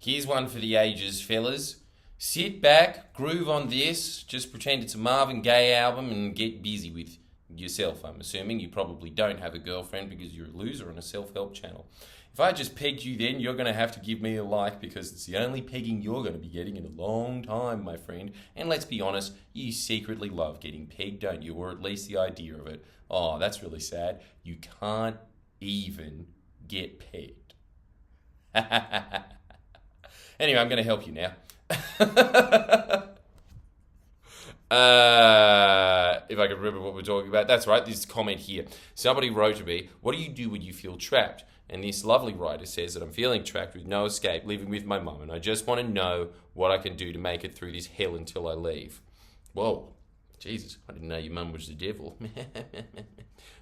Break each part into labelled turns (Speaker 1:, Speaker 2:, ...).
Speaker 1: Here's one for the ages, fellas. Sit back, groove on this, just pretend it's a Marvin Gaye album and get busy with yourself. I'm assuming you probably don't have a girlfriend because you're a loser on a self-help channel. If I just pegged you then, you're going to have to give me a like because it's the only pegging you're going to be getting in a long time, my friend. And let's be honest, you secretly love getting pegged, don't you? Or at least the idea of it. Oh, that's really sad. You can't even get pegged. Anyway, I'm going to help you now. If I can remember what we're talking about. That's right, this comment here. Somebody wrote to me, what do you do when you feel trapped? And this lovely writer says that I'm feeling trapped with no escape, living with my mum, and I just want to know what I can do to make it through this hell until I leave. Whoa, Jesus, I didn't know your mum was the devil.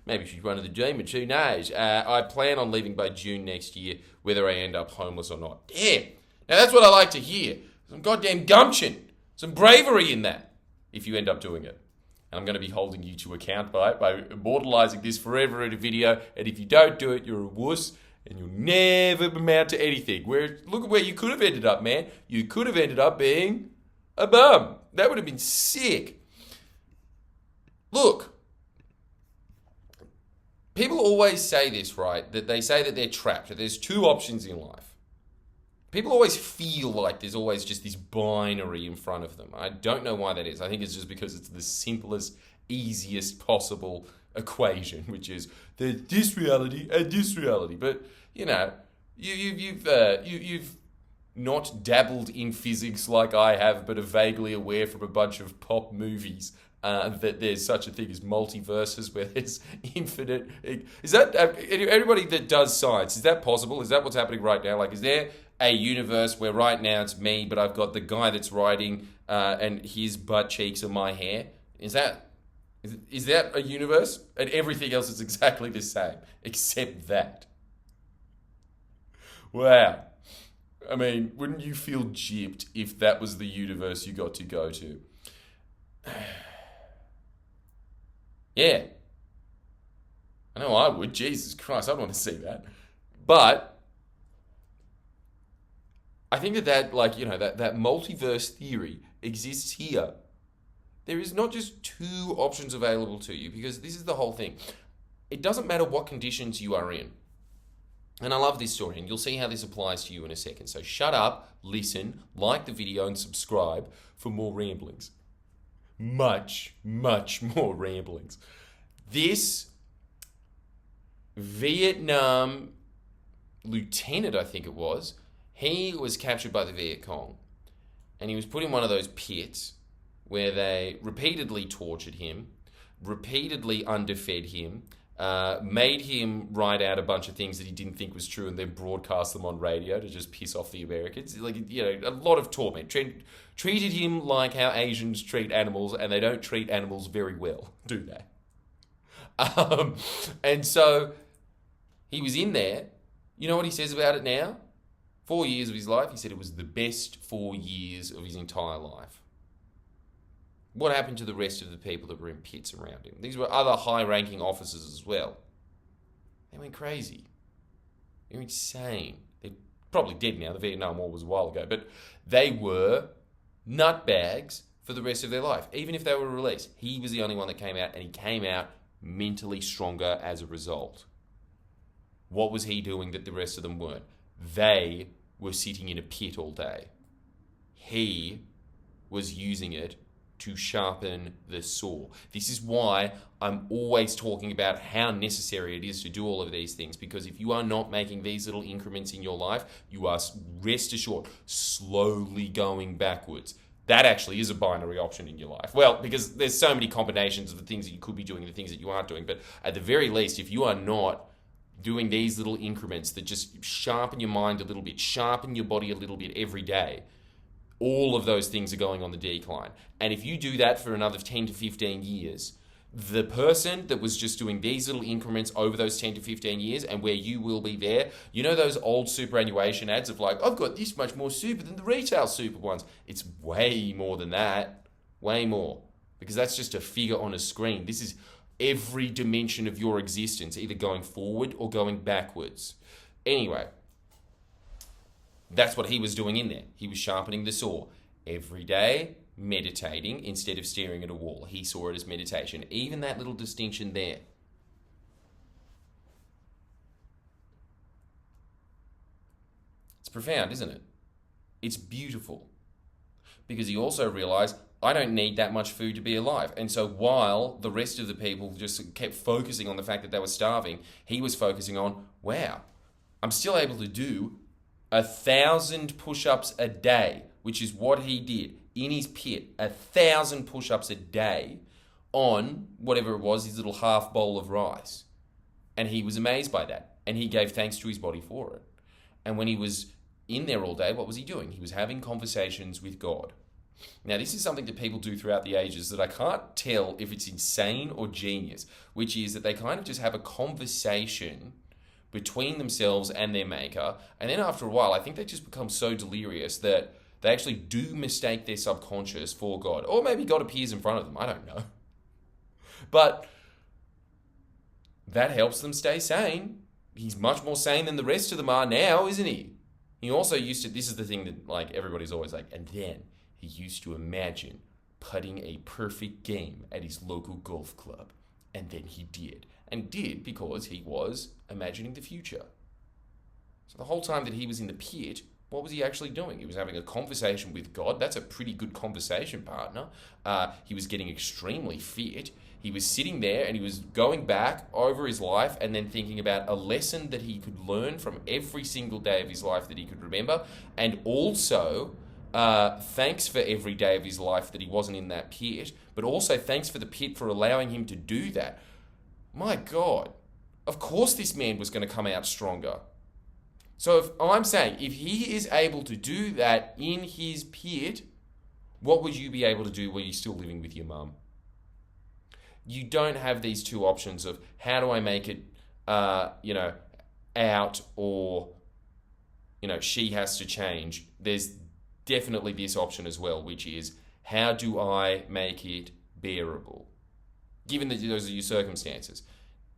Speaker 1: Maybe she's one of the demons, who knows? I plan on leaving by June next year, whether I end up homeless or not. Damn, now that's what I like to hear. Some goddamn gumption, some bravery in that, if you end up doing it. And I'm going to be holding you to account by immortalizing this forever in a video. And if you don't do it, you're a wuss and you'll never amount to anything. Look at where you could have ended up, man. You could have ended up being a bum. That would have been sick. Look, people always say this, right? That they say that they're trapped. That there's two options in life. People always feel like there's always just this binary in front of them. I don't know why that is. I think it's just because it's the simplest, easiest possible equation, which is there's this reality and this reality. But, you know, you've not dabbled in physics like I have, but are vaguely aware from a bunch of pop movies that there's such a thing as multiverses where there's infinite. Is that everybody that does science? Is that possible? Is that what's happening right now? Like, is there a universe where right now it's me, but I've got the guy that's writing and his butt cheeks are my hair? Is that a universe? And everything else is exactly the same, except that. Wow. I mean, wouldn't you feel gypped if that was the universe you got to go to? Yeah. I know I would. Jesus Christ, I'd want to see that. But I think that multiverse theory exists here. There is not just two options available to you, because this is the whole thing. It doesn't matter what conditions you are in. And I love this story, and you'll see how this applies to you in a second. So shut up, listen, like the video, and subscribe for more ramblings. Much, much more ramblings. This Vietnam lieutenant, I think it was, he was captured by the Viet Cong, and he was put in one of those pits where they repeatedly tortured him, repeatedly underfed him, made him write out a bunch of things that he didn't think was true and then broadcast them on radio to just piss off the Americans. A lot of torment. Treated him like how Asians treat animals, and they don't treat animals very well, do they? And so he was in there. You know what he says about it now? 4 years of his life, he said it was the best 4 years of his entire life. What happened to the rest of the people that were in pits around him? These were other high-ranking officers as well. They went crazy. They were insane. They're probably dead now. The Vietnam War was a while ago. But they were nutbags for the rest of their life. Even if they were released, he was the only one that came out, and he came out mentally stronger as a result. What was he doing that the rest of them weren't? They were sitting in a pit all day. He was using it to sharpen the saw. This is why I'm always talking about how necessary it is to do all of these things, because if you are not making these little increments in your life, you are, rest assured, slowly going backwards. That actually is a binary option in your life. Well, because there's so many combinations of the things that you could be doing and the things that you aren't doing, but at the very least, if you are not doing these little increments that just sharpen your mind a little bit, sharpen your body a little bit every day, all of those things are going on the decline. And if you do that for another 10 to 15 years, the person that was just doing these little increments over those 10 to 15 years, and where you will be there, you know those old superannuation ads of like, I've got this much more super than the retail super ones. It's way more than that. Way more. Because that's just a figure on a screen. This is every dimension of your existence, either going forward or going backwards. Anyway, That's what he was doing in there. He was sharpening the saw every day, meditating instead of staring at a wall. He saw it as meditation. Even that little distinction there. It's profound, isn't it? It's beautiful. Because he also realized, I don't need that much food to be alive. And so while the rest of the people just kept focusing on the fact that they were starving, he was focusing on, wow, I'm still able to do 1,000 push-ups a day, which is what he did in his pit, 1,000 push-ups a day on whatever it was, his little half bowl of rice. And he was amazed by that. And he gave thanks to his body for it. And when he was in there all day, what was he doing? He was having conversations with God. Now, this is something that people do throughout the ages that I can't tell if it's insane or genius, which is that they kind of just have a conversation between themselves and their maker. And then after a while, I think they just become so delirious that they actually do mistake their subconscious for God. Or maybe God appears in front of them. I don't know. But that helps them stay sane. He's much more sane than the rest of them are now, isn't he? He also used to, this is the thing that like everybody's always like, and then he used to imagine putting a perfect game at his local golf club. And then he did. And did because he was imagining the future. So the whole time that he was in the pit, what was he actually doing? He was having a conversation with God. That's a pretty good conversation partner. He was getting extremely fit. He was sitting there and he was going back over his life and then thinking about a lesson that he could learn from every single day of his life that he could remember. And also, thanks for every day of his life that he wasn't in that pit. But also thanks for the pit for allowing him to do that. My God, of course this man was going to come out stronger. So if I'm saying, if he is able to do that in his pit, what would you be able to do while you're still living with your mum? You don't have these two options of how do I make it, out or, she has to change. There's definitely this option as well, which is how do I make it bearable? Given that those are your circumstances.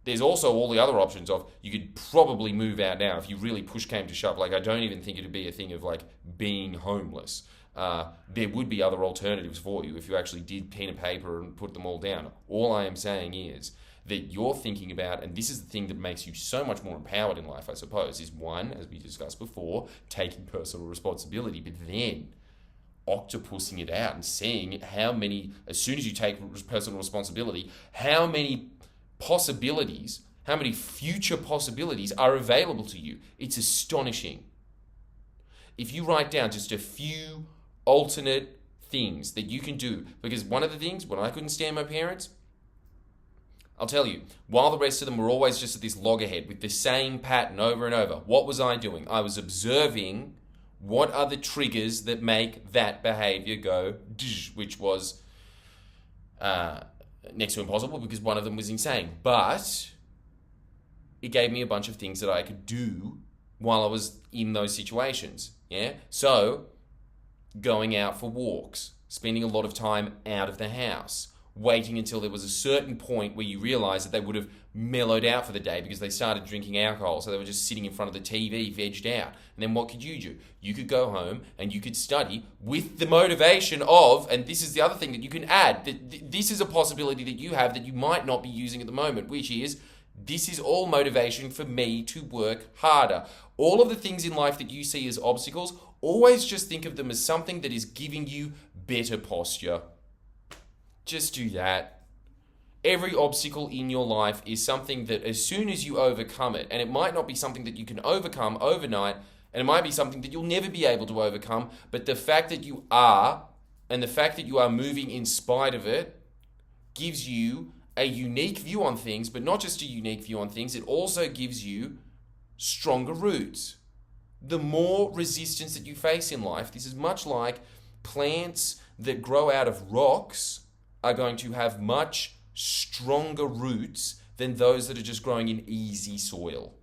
Speaker 1: There's also all the other options of you could probably move out now if you really push came to shove. Like, I don't even think it'd be a thing of like being homeless. There would be other alternatives for you if you actually did pen and paper and put them all down. All I am saying is that you're thinking about, and this is the thing that makes you so much more empowered in life, I suppose, is one, as we discussed before, taking personal responsibility, but then octopusing it out and seeing how many, as soon as you take personal responsibility, how many possibilities, how many future possibilities are available to you. It's astonishing. If you write down just a few alternate things that you can do, because one of the things, when I couldn't stand my parents, I'll tell you, while the rest of them were always just at this loggerhead with the same pattern over and over, what was I doing? I was observing what are the triggers that make that behavior go, which was next to impossible because one of them was insane. But it gave me a bunch of things that I could do while I was in those situations. Yeah. So going out for walks, spending a lot of time out of the house, waiting until there was a certain point where you realized that they would have mellowed out for the day because they started drinking alcohol. So they were just sitting in front of the TV, vegged out. And then what could you do? You could go home and you could study with the motivation of, and this is the other thing that you can add, that this is a possibility that you have that you might not be using at the moment, which is, this is all motivation for me to work harder. All of the things in life that you see as obstacles, always just think of them as something that is giving you better posture. Just do that. Every obstacle in your life is something that as soon as you overcome it, and it might not be something that you can overcome overnight, and it might be something that you'll never be able to overcome, but the fact that you are, and the fact that you are moving in spite of it, gives you a unique view on things, but not just a unique view on things, it also gives you stronger roots. The more resistance that you face in life, this is much like plants that grow out of rocks are going to have much stronger roots than those that are just growing in easy soil.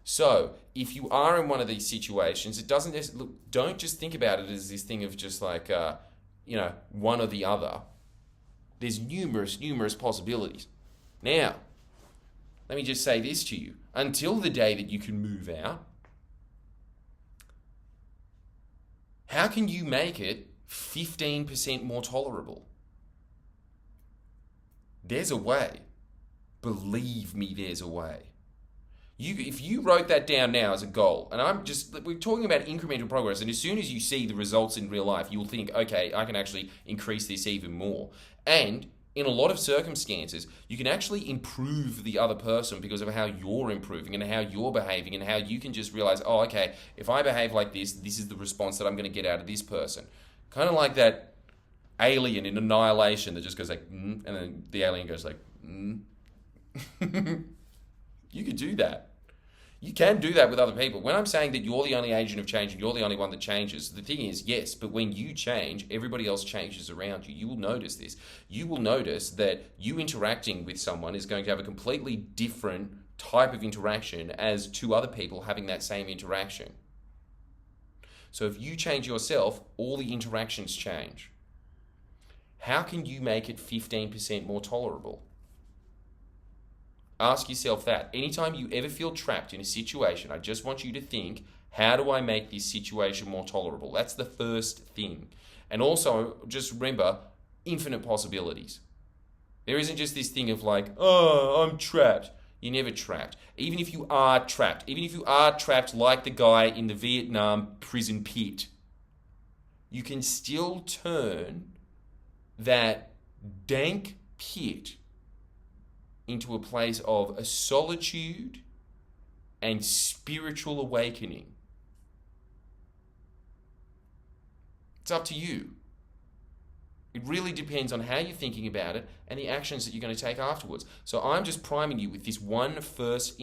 Speaker 1: So, if you are in one of these situations, it doesn't just look, don't just think about it as this thing of just like, one or the other. There's numerous possibilities. Now, let me just say this to you. Until the day that you can move out, How can you make it 15% more tolerable? There's a way. Believe me, there's a way. If you wrote that down now as a goal, and we're talking about incremental progress, and as soon as you see the results in real life, you'll think, okay, I can actually increase this even more. And in a lot of circumstances, you can actually improve the other person because of how you're improving and how you're behaving and how you can just realize, oh, okay, if I behave like this, this is the response that I'm going to get out of this person. Kind of like that alien in Annihilation that just goes like, and then the alien goes like, You could do that. You can do that with other people. When I'm saying that you're the only agent of change and you're the only one that changes, the thing is, yes, but when you change, everybody else changes around you. You will notice this. You will notice that you interacting with someone is going to have a completely different type of interaction as two other people having that same interaction. So if you change yourself, all the interactions change. How can you make it 15% more tolerable? Ask yourself that. Anytime you ever feel trapped in a situation, I just want you to think, how do I make this situation more tolerable? That's the first thing. And also, just remember, infinite possibilities. There isn't just this thing of like, oh, I'm trapped. You're never trapped. Even if you are trapped like the guy in the Vietnam prison pit, you can still turn that dank pit into a place of a solitude and spiritual awakening. It's up to you. It really depends on how you're thinking about it and the actions that you're going to take afterwards. So I'm just priming you with this one first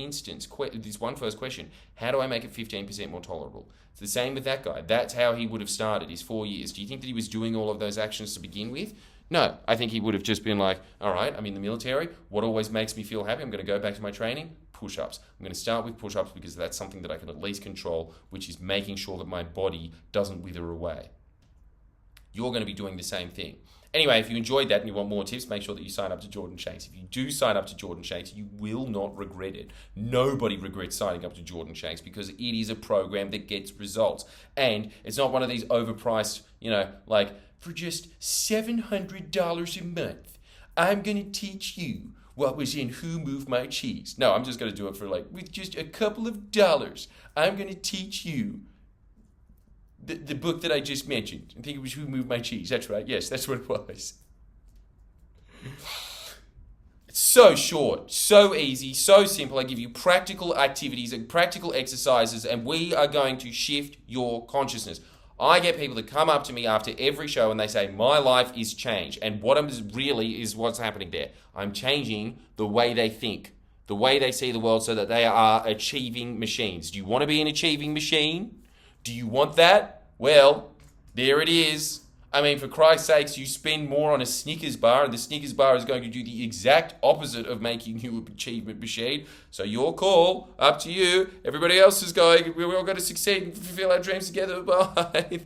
Speaker 1: question. How do I make it 15% more tolerable? It's the same with that guy. That's how he would have started his 4 years. Do you think that he was doing all of those actions to begin with? No, I think he would have just been like, all right, I'm in the military. What always makes me feel happy? I'm going to go back to my training. Push-ups. I'm going to start with push-ups because that's something that I can at least control, which is making sure that my body doesn't wither away. You're going to be doing the same thing. Anyway, if you enjoyed that and you want more tips, make sure that you sign up to Jordan Shanks. If you do sign up to Jordan Shanks, you will not regret it. Nobody regrets signing up to Jordan Shanks because it is a program that gets results. And it's not one of these overpriced, like, for just $700 a month, I'm going to teach you what was in Who Moved My Cheese. No, I'm just going to do it for with just a couple of dollars. I'm going to teach you the book that I just mentioned. I think it was Who Moved My Cheese. That's right. Yes, that's what it was. It's so short, so easy, so simple. I give you practical activities and practical exercises, and we are going to shift your consciousness. I get people that come up to me after every show and they say, my life is changed. And what is what's happening there. I'm changing the way they think, the way they see the world so that they are achieving machines. Do you want to be an achieving machine? Do you want that? Well, there it is. I mean, for Christ's sakes, you spend more on a Snickers bar, and the Snickers bar is going to do the exact opposite of making you an achievement machine. So your call, up to you. Everybody else is going, we're all going to succeed and fulfill our dreams together. Bye.